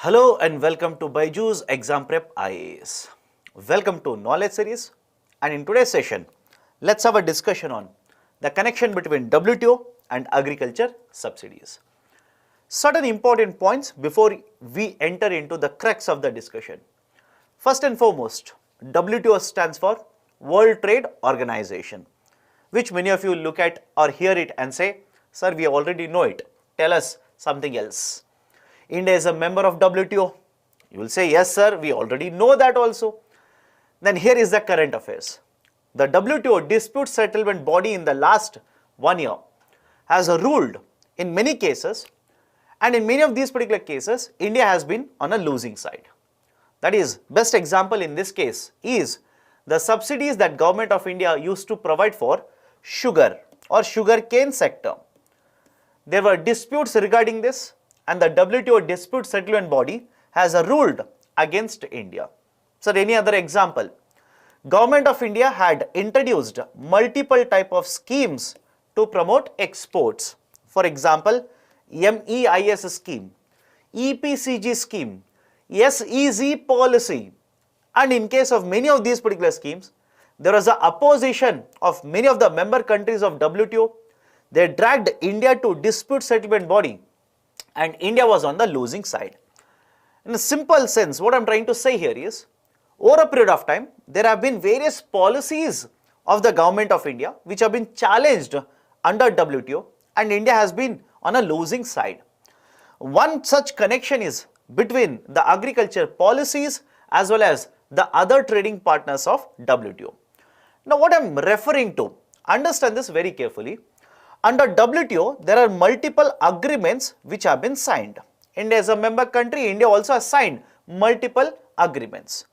Hello and welcome to BYJU'S Exam Prep IAS. Welcome to Knowledge Series, and in today's session, let's have a discussion on the connection between WTO and agriculture subsidies. Certain important points before we enter into the crux of the discussion. First and foremost, WTO stands for World Trade Organization, which many of you look at or hear it and say, sir, we already know it, tell us something else. India is a member of WTO. You will say, yes sir, we already know that also. Then here is the current affairs. The WTO dispute settlement body in the last 1 year has ruled in many cases, and in many of these particular cases, India has been on a losing side. That is, best example in this case is the subsidies that Government of India used to provide for sugar or sugarcane sector. There were disputes regarding this, and the WTO dispute settlement body has ruled against India. So any other example? Government of India had introduced multiple type of schemes to promote exports. For example, MEIS scheme, EPCG scheme, SEZ policy, and in case of many of these particular schemes, there was a opposition of many of the member countries of WTO. They dragged India to dispute settlement body, and India was on the losing side. In a simple sense, what I am trying to say here is, over a period of time, there have been various policies of the Government of India which have been challenged under WTO, and India has been on a losing side. One such connection is between the agriculture policies as well as the other trading partners of WTO. Now what I am referring to, understand this very carefully. Under WTO, there are multiple agreements which have been signed. India is a member country. India also has signed multiple agreements.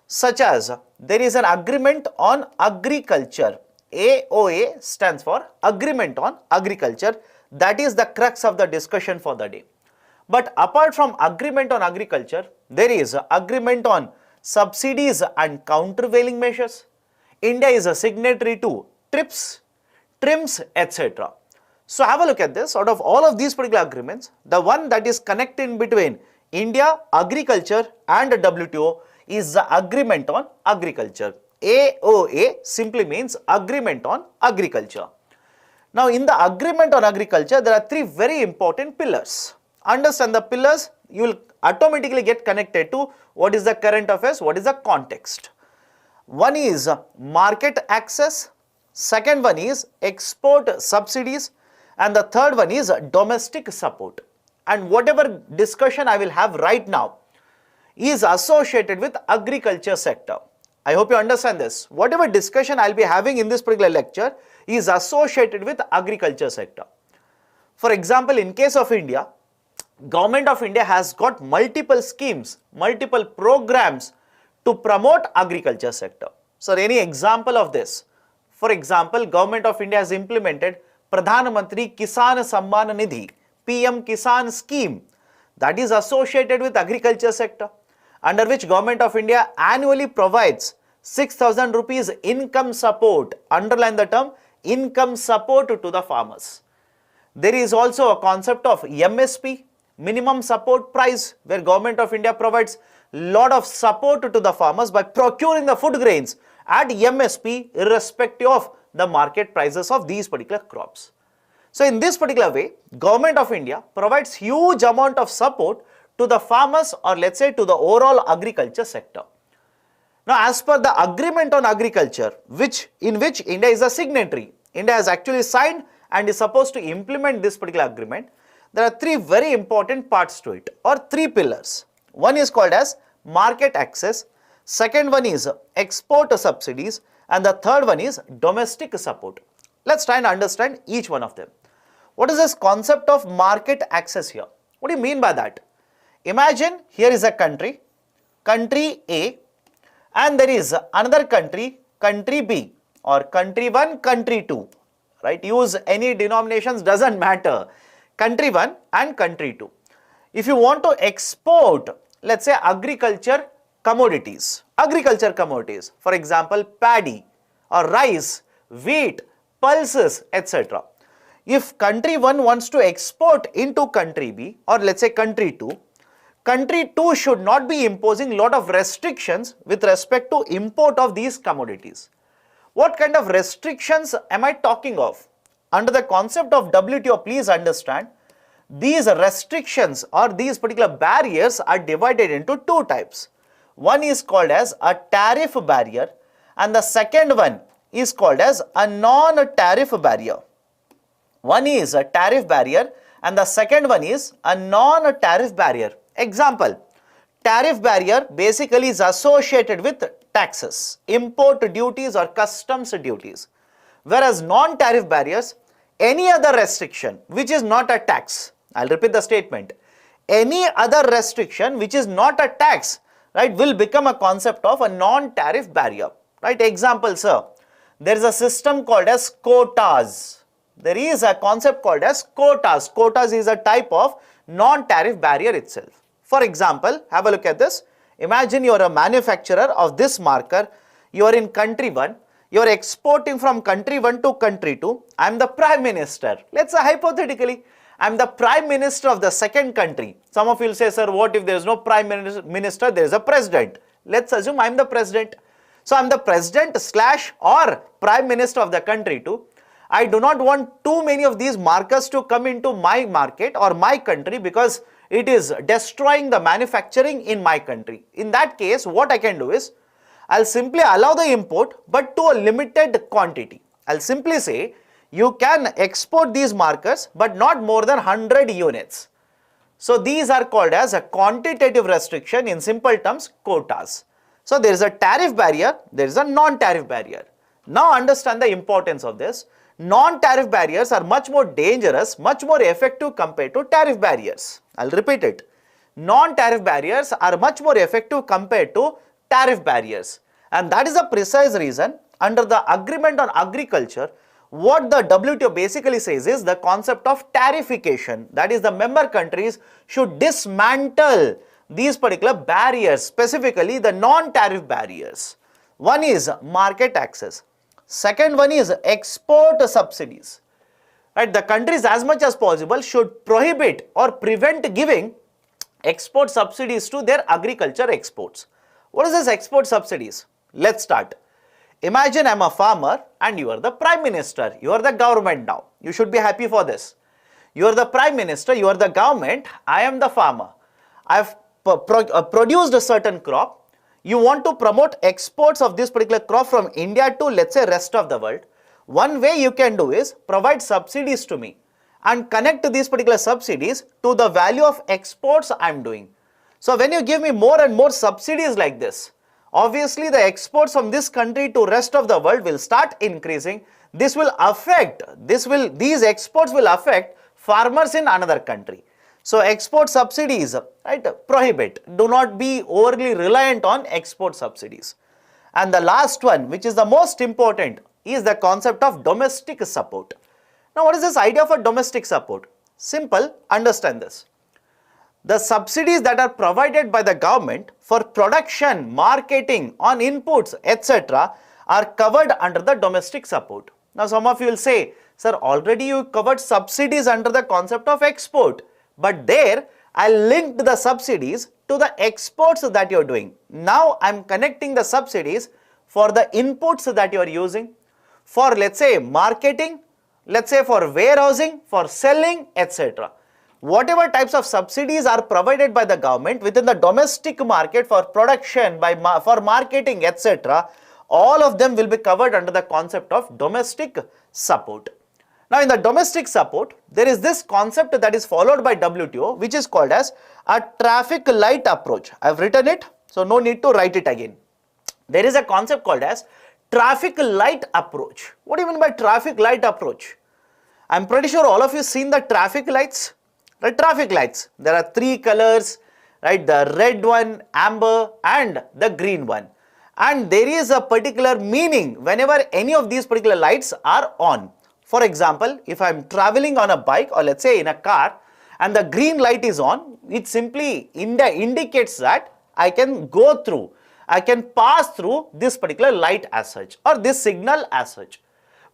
Such as, there is an agreement on agriculture. AOA stands for Agreement on Agriculture. That is the crux of the discussion for the day. But apart from agreement on agriculture, there is agreement on subsidies and countervailing measures. India is a signatory to TRIPS, etc. So have a look at this. Out of all of these particular agreements, the one that is connecting between India, agriculture and WTO is the Agreement on Agriculture. AOA simply means Agreement on Agriculture. Now in the Agreement on Agriculture, there are three very important pillars. Understand the pillars, you will automatically get connected to what is the current affairs, what is the context. One is market access. Second one is export subsidies, and the third one is domestic support. And whatever discussion I will have right now is associated with agriculture sector. I hope you understand this. Whatever discussion I will be having in this particular lecture is associated with agriculture sector. For example, in case of India, Government of India has got multiple schemes, multiple programs to promote agriculture sector. So any example of this? For example, Government of India has implemented Pradhan Mantri Kisan Samman Nidhi, PM Kisan scheme, that is associated with agriculture sector, under which Government of India annually provides 6,000 rupees income support. Underline the term income support to the farmers. There is also a concept of MSP, minimum support price, where Government of India provides lot of support to the farmers by procuring the food grains at MSP irrespective of the market prices of these particular crops. So in this particular way, Government of India provides huge amount of support to the farmers, or let's say to the overall agriculture sector. Now as per the Agreement on Agriculture, in which India is a signatory, India has actually signed and is supposed to implement this particular agreement, there are three very important parts to it, or three pillars. One is called as market access, second one is export subsidies, and the third one is domestic support. Let's try and understand each one of them. What is this concept of market access here? What do you mean by that? Imagine here is a country, country A, and there is another country, country B, or country 1, country 2, right? Use any denominations, doesn't matter. Country 1 and country 2. If you want to export, let's say agriculture commodities, for example, paddy or rice, wheat, pulses, etc. If country 1 wants to export into country B, or let's say country 2, country 2 should not be imposing lot of restrictions with respect to import of these commodities. What kind of restrictions am I talking of? Under the concept of WTO, please understand, these restrictions or these particular barriers are divided into two types. One is called as a tariff barrier and the second one is called as a non-tariff barrier. One is a tariff barrier and the second one is a non-tariff barrier. Example, tariff barrier basically is associated with taxes, import duties or customs duties. Whereas non-tariff barriers, any other restriction which is not a tax, I'll repeat the statement, any other restriction which is not a tax, right, will become a concept of a non-tariff barrier, right. Example, sir, there is a system called as quotas. There is a concept called as quotas. Quotas is a type of non-tariff barrier itself. For example, have a look at this. Imagine you are a manufacturer of this marker, you are in country 1, you are exporting from country 1 to country 2, I am the Prime Minister. Let's say hypothetically, I am the Prime Minister of the second country. Some of you will say, sir, what if there is no Prime Minister, there is a President. Let's assume I am the President. So I am the President / or Prime Minister of the country 2. I do not want too many of these markers to come into my market or my country because it is destroying the manufacturing in my country. In that case, what I can do is, I'll simply allow the import but to a limited quantity. I'll simply say, you can export these markers but not more than 100 units. So these are called as a quantitative restriction, in simple terms, quotas. So there is a tariff barrier, there is a non-tariff barrier. Now understand the importance of this. Non-tariff barriers are much more dangerous, much more effective compared to tariff barriers. I'll repeat it. Non-tariff barriers are much more effective compared to tariff barriers. And that is the precise reason under the Agreement on Agriculture, what the WTO basically says is the concept of tariffication. That is, the member countries should dismantle these particular barriers, specifically the non-tariff barriers. One is market access. Second one is export subsidies. Right? The countries as much as possible should prohibit or prevent giving export subsidies to their agriculture exports. What is this export subsidies? Let's start. Imagine I'm a farmer and you are the Prime Minister. You are the government now. You should be happy for this. You are the Prime Minister, you are the government, I am the farmer. I have produced a certain crop. You want to promote exports of this particular crop from India to, let's say, rest of the world. One way you can do is provide subsidies to me and connect these particular subsidies to the value of exports I am doing. So when you give me more and more subsidies like this, obviously the exports from this country to rest of the world will start increasing. These exports will affect farmers in another country. So export subsidies, right, prohibit. Do not be overly reliant on export subsidies. And the last one, which is the most important, is the concept of domestic support. Now what is this idea of a domestic support? Simple, understand this. The subsidies that are provided by the government for production, marketing, on inputs, etc. are covered under the domestic support. Now some of you will say, sir, already you covered subsidies under the concept of export. But there I linked the subsidies to the exports that you are doing. Now I am connecting the subsidies for the inputs that you are using, for, let's say, marketing, let's say for warehousing, for selling, etc. Whatever types of subsidies are provided by the government within the domestic market for production, for marketing, etc., all of them will be covered under the concept of domestic support. Now in the domestic support, there is this concept that is followed by WTO, which is called as a traffic light approach. I have written it, so no need to write it again. There is a concept called as traffic light approach. What do you mean by traffic light approach? I am pretty sure all of you seen the traffic lights. The traffic lights, there are three colors, right? The red one, amber, and the green one. And there is a particular meaning whenever any of these particular lights are on. For example, if I am traveling on a bike or let's say in a car and the green light is on, it simply indicates that I can go through, I can pass through this particular light as such or this signal as such.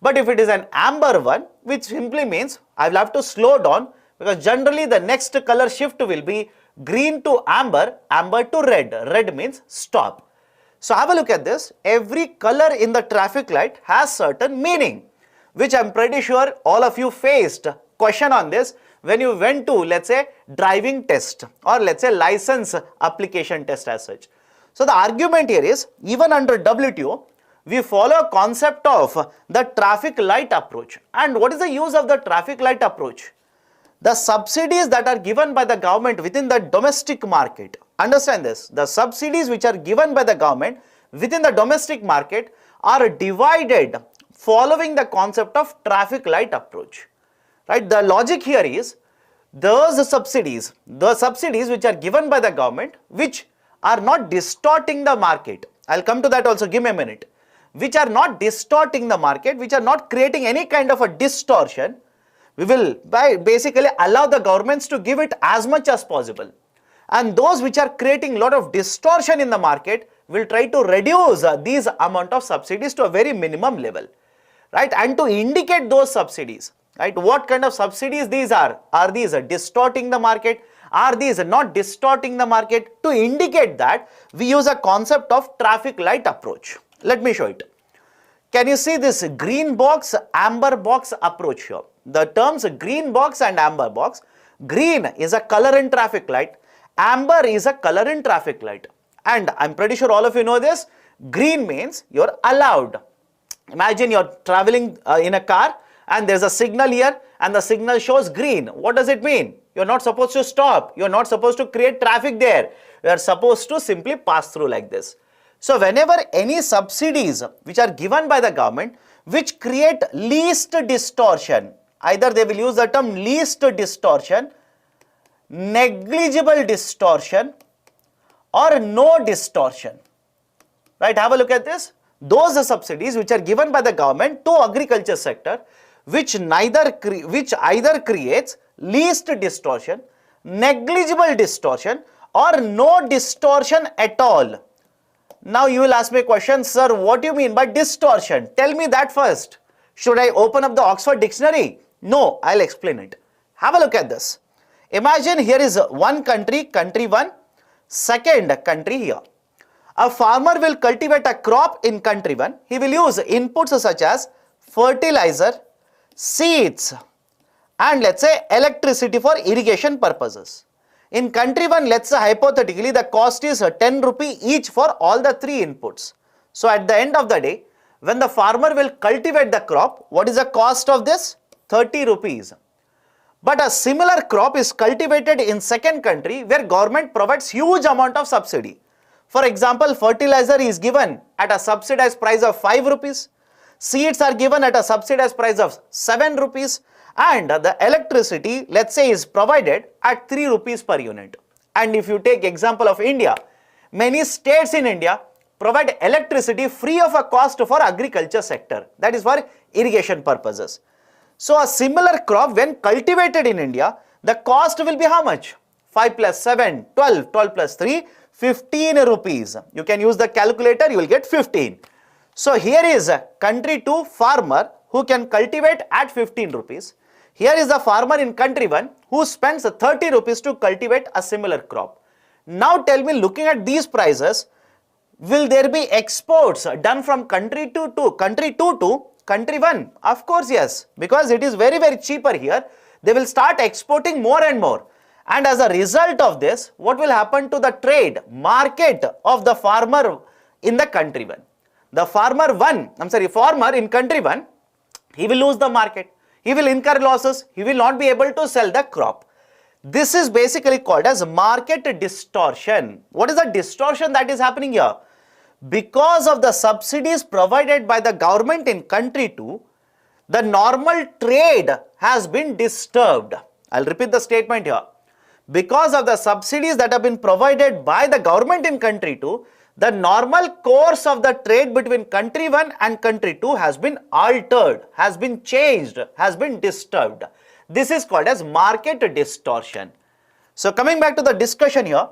But if it is an amber one, which simply means I will have to slow down, because generally the next color shift will be green to amber, amber to red. Red means stop. So have a look at this. Every color in the traffic light has certain meaning, which I'm pretty sure all of you faced question on this when you went to, let's say, driving test or let's say license application test as such. So the argument here is, even under WTO, we follow a concept of the traffic light approach. And what is the use of the traffic light approach? The subsidies that are given by the government within the domestic market, understand this, the subsidies which are given by the government within the domestic market are divided following the concept of traffic light approach. Right? The logic here is, those subsidies, the subsidies which are given by the government, which are not distorting the market, I'll come to that also, give me a minute, which are not distorting the market, which are not creating any kind of a distortion, we will basically allow the governments to give it as much as possible. And those which are creating a lot of distortion in the market will try to reduce these amount of subsidies to a very minimum level. Right? And to indicate those subsidies, right, what kind of subsidies these are these distorting the market, are these not distorting the market? To indicate that, we use a concept of traffic light approach. Let me show it. Can you see this green box, amber box approach here? The terms green box and amber box. Green is a color in traffic light, amber is a color in traffic light. And I'm pretty sure all of you know this. Green means you're allowed. Imagine you're traveling in a car and there's a signal here and the signal shows green. What does it mean? You're not supposed to stop. You're not supposed to create traffic there. You're supposed to simply pass through like this. So whenever any subsidies which are given by the government which create least distortion, either they will use the term least distortion, negligible distortion, or no distortion. Right? Have a look at this. Those are subsidies which are given by the government to agriculture sector, which either creates least distortion, negligible distortion, or no distortion at all. Now you will ask me a question, sir, what do you mean by distortion? Tell me that first. Should I open up the Oxford Dictionary? No, I'll explain it. Have a look at this. Imagine here is one country, country 1, second country here. A farmer will cultivate a crop in country 1. He will use inputs such as fertilizer, seeds, and let's say electricity for irrigation purposes. In country 1, let's say hypothetically the cost is 10 rupee each for all the 3 inputs. So at the end of the day, when the farmer will cultivate the crop, what is the cost of this? 30 rupees. But a similar crop is cultivated in second country where government provides huge amount of subsidy. For example, fertilizer is given at a subsidized price of 5 rupees. Seeds are given at a subsidized price of 7 rupees. And the electricity, let's say, is provided at 3 rupees per unit. And if you take example of India, many states in India provide electricity free of a cost for agriculture sector. That is for irrigation purposes. So a similar crop when cultivated in India, the cost will be how much? 5 plus 7, 12, 12 plus 3, 15 rupees. You can use the calculator, you will get 15. So here is a country 2 farmer who can cultivate at 15 rupees. Here is the farmer in country 1 who spends 30 rupees to cultivate a similar crop. Now tell me, looking at these prices, will there be exports done from country 2 to country 2 to country 1? Of course yes, because it is very cheaper here. They will start exporting more and more. And as a result of this, what will happen to the trade market of the farmer in the country 1? The farmer in country 1, he will lose the market. He will incur losses. He will not be able to sell the crop. This is basically called as market distortion. What is the distortion that is happening here? Because of the subsidies provided by the government in country 2, the normal trade has been disturbed. I'll repeat the statement here. Because of the subsidies that have been provided by the government in country 2, the normal course of the trade between country 1 and country 2 has been altered, has been changed, has been disturbed. This is called as market distortion. So coming back to the discussion here,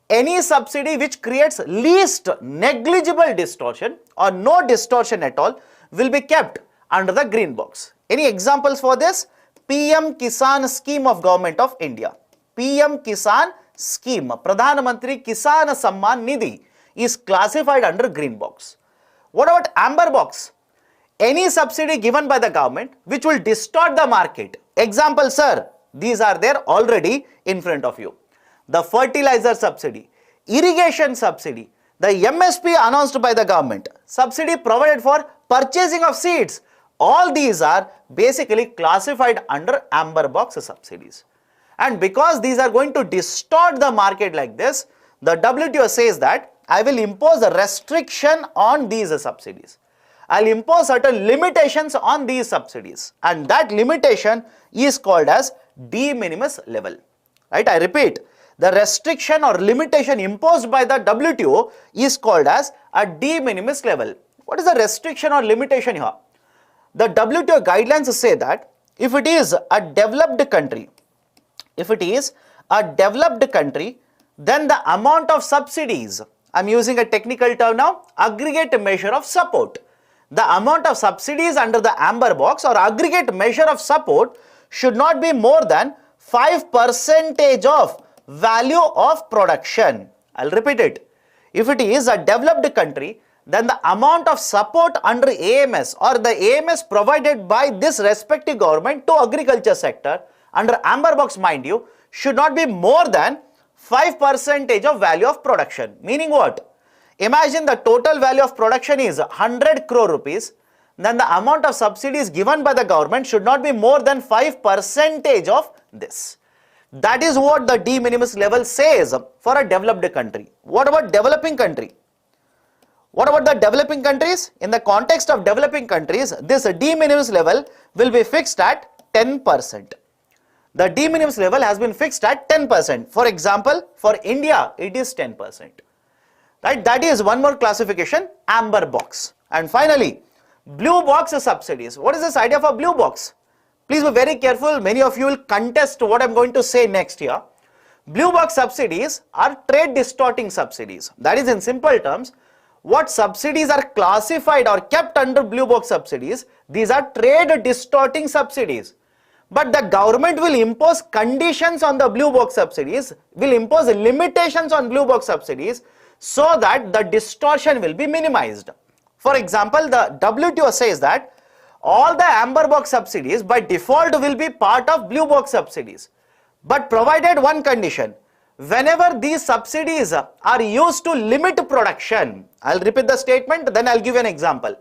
any subsidy which creates least negligible distortion or no distortion at all will be kept under the green box. Any examples for this? PM Kisan scheme of Government of India. PM Kisan scheme, Pradhan Mantri Kisan Samman Nidhi, is classified under green box. What about amber box? Any subsidy given by the government which will distort the market. Example, sir, these are there already in front of you. The fertilizer subsidy, irrigation subsidy, the MSP announced by the government, subsidy provided for purchasing of seeds. All these are basically classified under amber box subsidies. And because these are going to distort the market like this, the WTO says that I will impose a restriction on these subsidies. I will impose certain limitations on these subsidies, and that limitation is called as de minimis level. Right? I repeat, the restriction or limitation imposed by the WTO is called as a de minimis level. What is the restriction or limitation here? The WTO guidelines say that if it is a developed country, then the amount of subsidies, I am using a technical term now, aggregate measure of support. The amount of subsidies under the amber box or aggregate measure of support should not be more than 5% of value of production. I'll repeat it. If it is a developed country, then the amount of support under AMS or the AMS provided by this respective government to agriculture sector under amber box, mind you, should not be more than 5% of value of production. Meaning what? Imagine the total value of production is 100 crore rupees, then the amount of subsidies given by the government should not be more than 5% of this. That is what the de minimis level says for a developed country. What about developing country? What about the developing countries? In the context of developing countries, this de minimis level will be fixed at 10%. The de minimis level has been fixed at 10%. For example, for India, it is 10%. Right? That is one more classification, amber box. And finally, blue box subsidies. What is this idea of a blue box? Please be very careful. Many of you will contest what I am going to say next here. Blue box subsidies are trade distorting subsidies. That is, in simple terms, what subsidies are classified or kept under blue box subsidies, these are trade distorting subsidies. But the government will impose conditions on the blue box subsidies, will impose limitations on blue box subsidies, so that the distortion will be minimized. For example, the WTO says that all the amber box subsidies by default will be part of blue box subsidies, but provided one condition: whenever these subsidies are used to limit production, I'll repeat the statement, then I'll give you an example.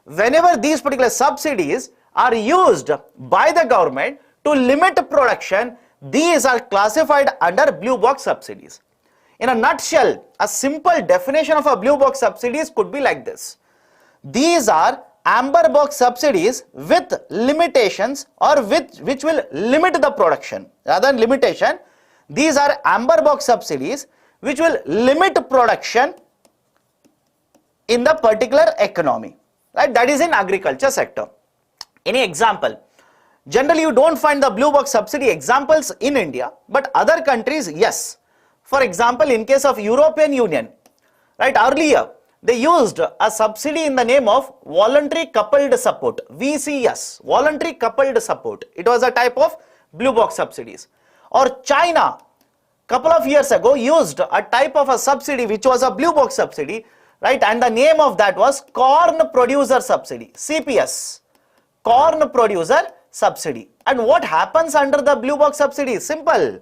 Whenever these particular subsidies are used by the government to limit production, these are classified under blue box subsidies. In a nutshell, a simple definition of a blue box subsidies could be like this. These are amber box subsidies with limitations or which will limit the production. Rather than limitation, these are amber box subsidies which will limit production in the particular economy. Right? That is in agriculture sector. Any example? Generally, you don't find the blue box subsidy examples in India, but other countries, yes. For example, in case of European Union, right, earlier they used a subsidy in the name of voluntary coupled support, VCS, voluntary coupled support. It was a type of blue box subsidies. Or China, couple of years ago, used a type of a subsidy which was a blue box subsidy, right, and the name of that was corn producer subsidy, CPS, corn producer subsidy. And what happens under the blue box subsidy? Simple.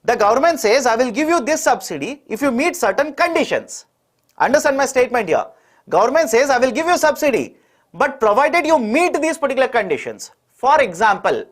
The government says, I will give you this subsidy if you meet certain conditions. Understand my statement here. Government says, I will give you subsidy, but provided you meet these particular conditions. For example,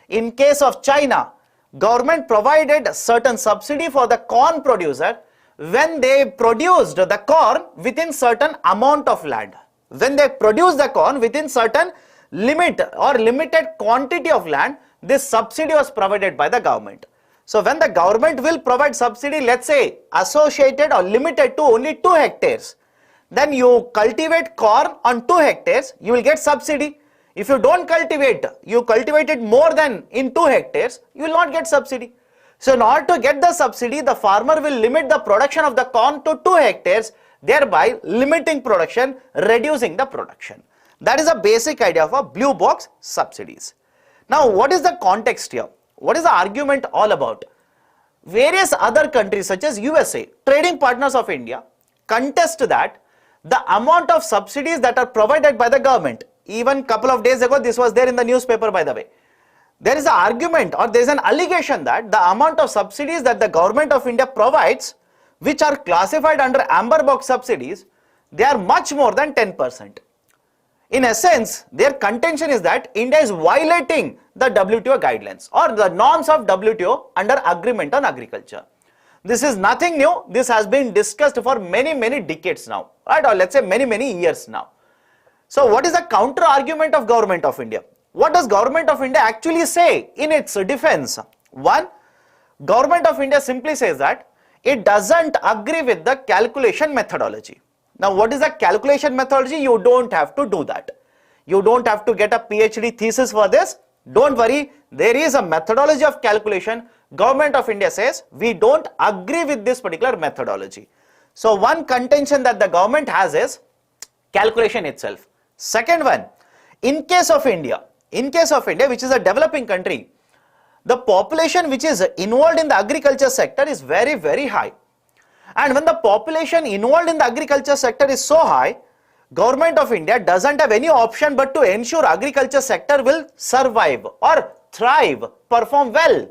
in case of China, government provided certain subsidy for the corn producer when they produced the corn within certain amount of land. When they produce the corn within certain limit or limited quantity of land, this subsidy was provided by the government. So when the government will provide subsidy, let's say associated or limited to only 2 hectares, then you cultivate corn on 2 hectares, you will get subsidy. If you don't cultivate, you cultivate it more than in 2 hectares, you will not get subsidy. So in order to get the subsidy, the farmer will limit the production of the corn to 2 hectares, thereby limiting production, reducing the production. That is a basic idea of a blue box subsidies. Now, what is the context here? What is the argument all about? various other countries such as USA, trading partners of India, contest that the amount of subsidies that are provided by the government, even couple of days ago this was there in the newspaper by the way, there is an argument or there is an allegation that the amount of subsidies that the government of India provides, which are classified under amber box subsidies, they are much more than 10%. In essence, their contention is that India is violating the WTO guidelines or the norms of WTO under Agreement on Agriculture. This is nothing new. This has been discussed for many decades now, right? Or let's say many years now. So what is the counter argument of Government of India? What does Government of India actually say in its defense? One, Government of India simply says that it doesn't agree with the calculation methodology. Now, what is the calculation methodology? You don't have to do that. You don't have to get a PhD thesis for this. Don't worry, there is a methodology of calculation. Government of India says we don't agree with this particular methodology. So, one contention that the government has is calculation itself. Second one, in case of India, which is a developing country, the population which is involved in the agriculture sector is very high. And when the population involved in the agriculture sector is so high, Government of India doesn't have any option but to ensure agriculture sector will survive or thrive, perform well.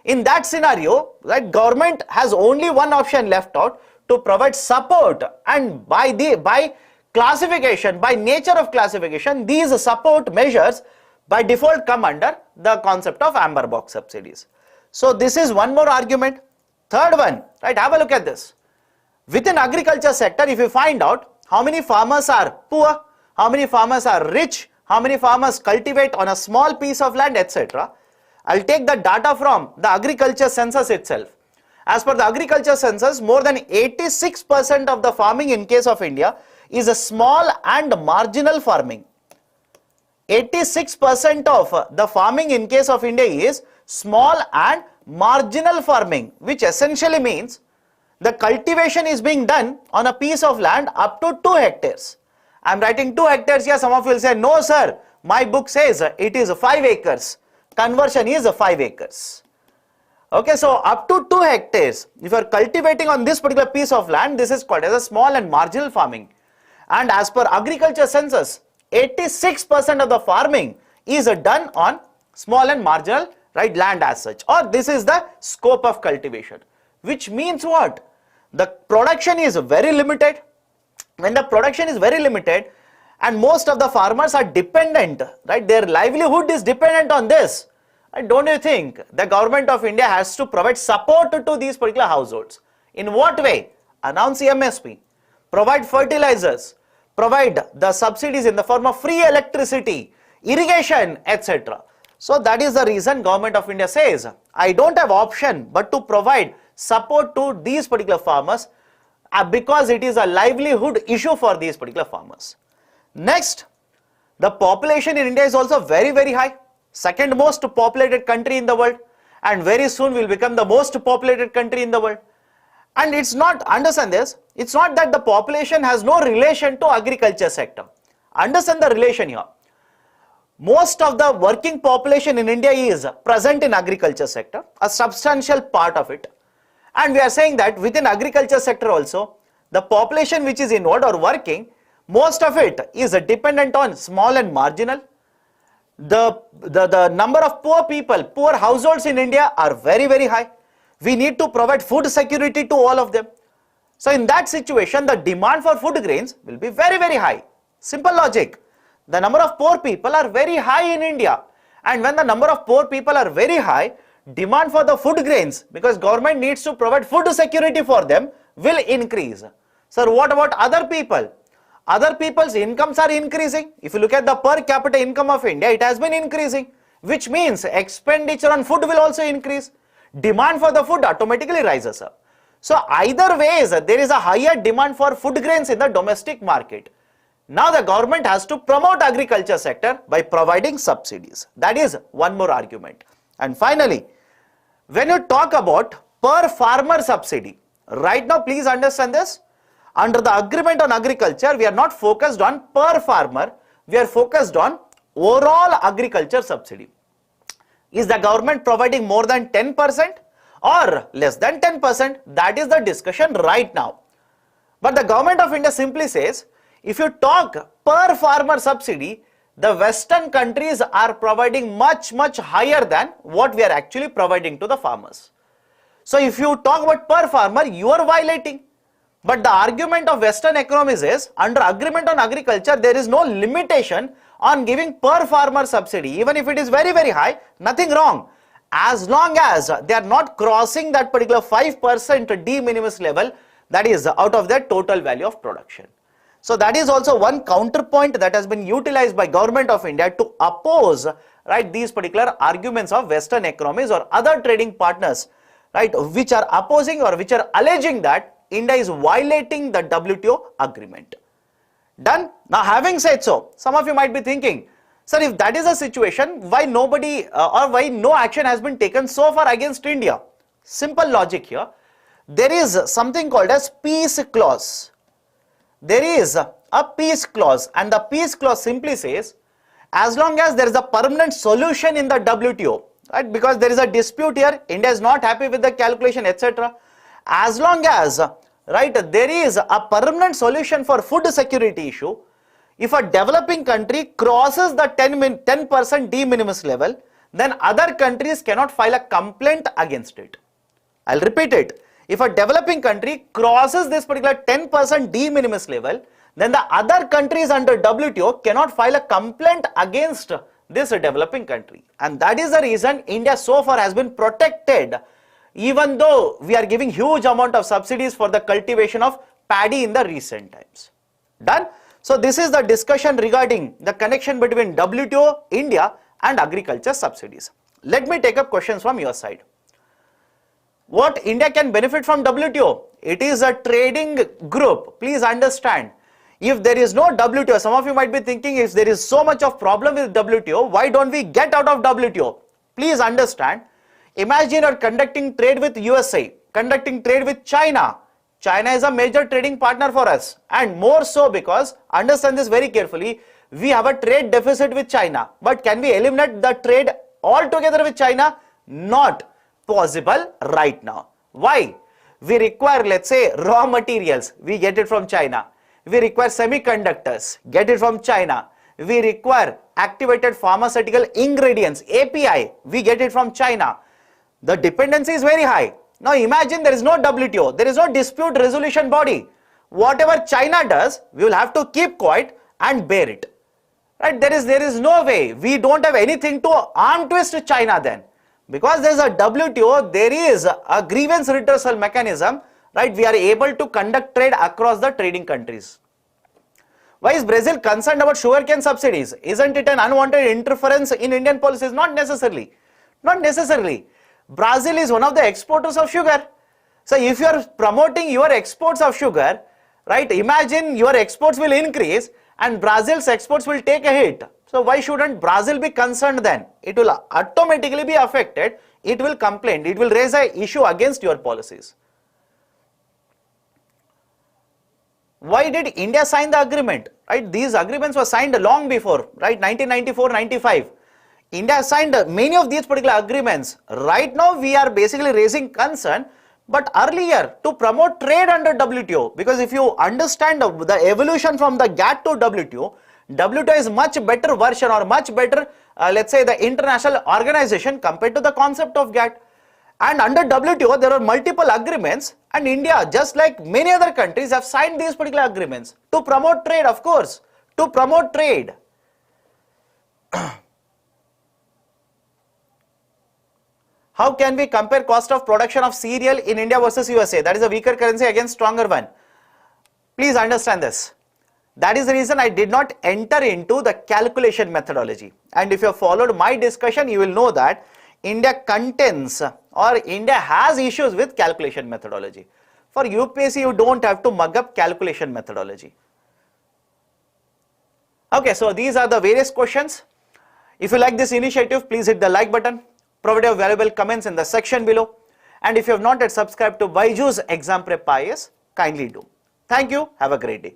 In that scenario, right, government has only one option left out, to provide support, and by classification, by nature of classification, these support measures by default come under the concept of amber box subsidies. So this is one more argument. Third one, right, have a look at this. Within agriculture sector, if you find out how many farmers are poor, how many farmers are rich, how many farmers cultivate on a small piece of land, etc. I'll take the data from the agriculture census itself. As per the agriculture census, more than 86% of the farming in case of India is a small and marginal farming. 86% of the farming in case of India is small and marginal farming, which essentially means the cultivation is being done on a piece of land up to 2 hectares. I am writing 2 hectares here. Some of you will say, no sir, my book says it is 5 acres. Conversion is 5 acres. Okay, so up to 2 hectares, if you are cultivating on this particular piece of land, this is called as a small and marginal farming. And as per agriculture census, 86% of the farming is done on small and marginal, right, land as such, or this is the scope of cultivation, which means what? The production is very limited. When the production is very limited and most of the farmers are dependent, right, their livelihood is dependent on this, right, don't you think the Government of India has to provide support to these particular households? In what way? Announce MSP, provide fertilizers, provide the subsidies in the form of free electricity, irrigation, etc. So that is the reason Government of India says, I don't have option but to provide support to these particular farmers because it is a livelihood issue for these particular farmers. Next, the population in India is also very high. Second most populated country in the world, and very soon will become the most populated country in the world. And it's not, understand this, it's not that the population has no relation to agriculture sector. Understand the relation here. Most of the working population in India is present in agriculture sector, a substantial part of it. And we are saying that within agriculture sector also, the population which is involved or working, most of it is dependent on small and marginal. The number of poor people, poor households in India are very high. We need to provide food security to all of them. So in that situation, the demand for food grains will be very high. Simple logic. The number of poor people are very high in India. And when the number of poor people are very high, demand for the food grains, because government needs to provide food security for them, will increase. Sir, what about other people? Other people's incomes are increasing. If you look at the per capita income of India, it has been increasing, which means expenditure on food will also increase. Demand for the food automatically rises up. So either ways, there is a higher demand for food grains in the domestic market. Now the government has to promote agriculture sector by providing subsidies. That is one more argument. And finally, when you talk about per farmer subsidy, right now please understand this, under the agreement on agriculture, we are not focused on per farmer, we are focused on overall agriculture subsidy. Is the government providing more than 10% or less than 10%. That is the discussion right now. But the government of India simply says, if you talk per farmer subsidy, the Western countries are providing much higher than what we are actually providing to the farmers. So if you talk about per farmer, you are violating. But the argument of Western economies is, under agreement on agriculture, there is no limitation on giving per farmer subsidy. Even if it is very high, nothing wrong. As long as they are not crossing that particular 5% de minimis level, that is out of their total value of production. So that is also one counterpoint that has been utilized by government of India to oppose, right, these particular arguments of Western economies or other trading partners, right, which are opposing or which are alleging that India is violating the WTO agreement. Done? Now, having said so, some of you might be thinking, sir, if that is the situation, why nobody or why no action has been taken so far against India? Simple logic here. There is something called as peace clause. There is a peace clause, and the peace clause simply says, as long as there is a permanent solution in the WTO, right, because there is a dispute here, India is not happy with the calculation, etc. As long as, right, there is a permanent solution for food security issue, if a developing country crosses the 10% de minimis level, then other countries cannot file a complaint against it. I'll repeat it. If a developing country crosses this particular 10% de minimis level, then the other countries under WTO cannot file a complaint against this developing country. And that is the reason India so far has been protected, even though we are giving huge amount of subsidies for the cultivation of paddy in the recent times. Done? So this is the discussion regarding the connection between WTO, India and agriculture subsidies. Let me take up questions from your side. What India can benefit from WTO? It is a trading group. Please understand. If there is no WTO, some of you might be thinking, if there is so much of problem with WTO, why don't we get out of WTO? Please understand. Imagine you're conducting trade with USA, conducting trade with China. China is a major trading partner for us, and more so because, understand this very carefully, we have a trade deficit with China. But can we eliminate the trade altogether with China? Not possible right now. Why? We require, let's say, raw materials, we get it from China. We require semiconductors, get it from China. We require activated pharmaceutical ingredients, API, we get it from China. The dependency is very high. Now imagine there is no WTO, there is no dispute resolution body. Whatever China does, we will have to keep quiet and bear it. Right? There is no way. We don't have anything to arm twist China then. Because there is a WTO, there is a grievance redressal mechanism, right? We are able to conduct trade across the trading countries. Why is Brazil concerned about sugarcane subsidies? Isn't it an unwanted interference in Indian policies? Not necessarily. Not necessarily. Brazil is one of the exporters of sugar. So if you are promoting your exports of sugar, right, imagine your exports will increase and Brazil's exports will take a hit. So why shouldn't Brazil be concerned then? It will automatically be affected. It will complain. It will raise an issue against your policies. Why did India sign the agreement? Right, these agreements were signed long before, right, 1994-95. India signed many of these particular agreements. Right now we are basically raising concern, but earlier to promote trade under WTO, because if you understand the evolution from the GATT to WTO, WTO is much better version or much better, let's say, the international organization compared to the concept of GATT. And under WTO there are multiple agreements, and India, just like many other countries, have signed these particular agreements to promote trade, of course, to promote trade. How can we compare cost of production of cereal in India versus USA? That is a weaker currency against stronger one. Please understand this. That is the reason I did not enter into the calculation methodology. And if you have followed my discussion, you will know that India contains or India has issues with calculation methodology. For UPSC, you don't have to mug up calculation methodology. Okay, so these are the various questions. If you like this initiative, please hit the like button. Provide your valuable comments in the section below. And if you have not yet subscribed to BYJU'S Exam Prep IAS, kindly do. Thank you. Have a great day.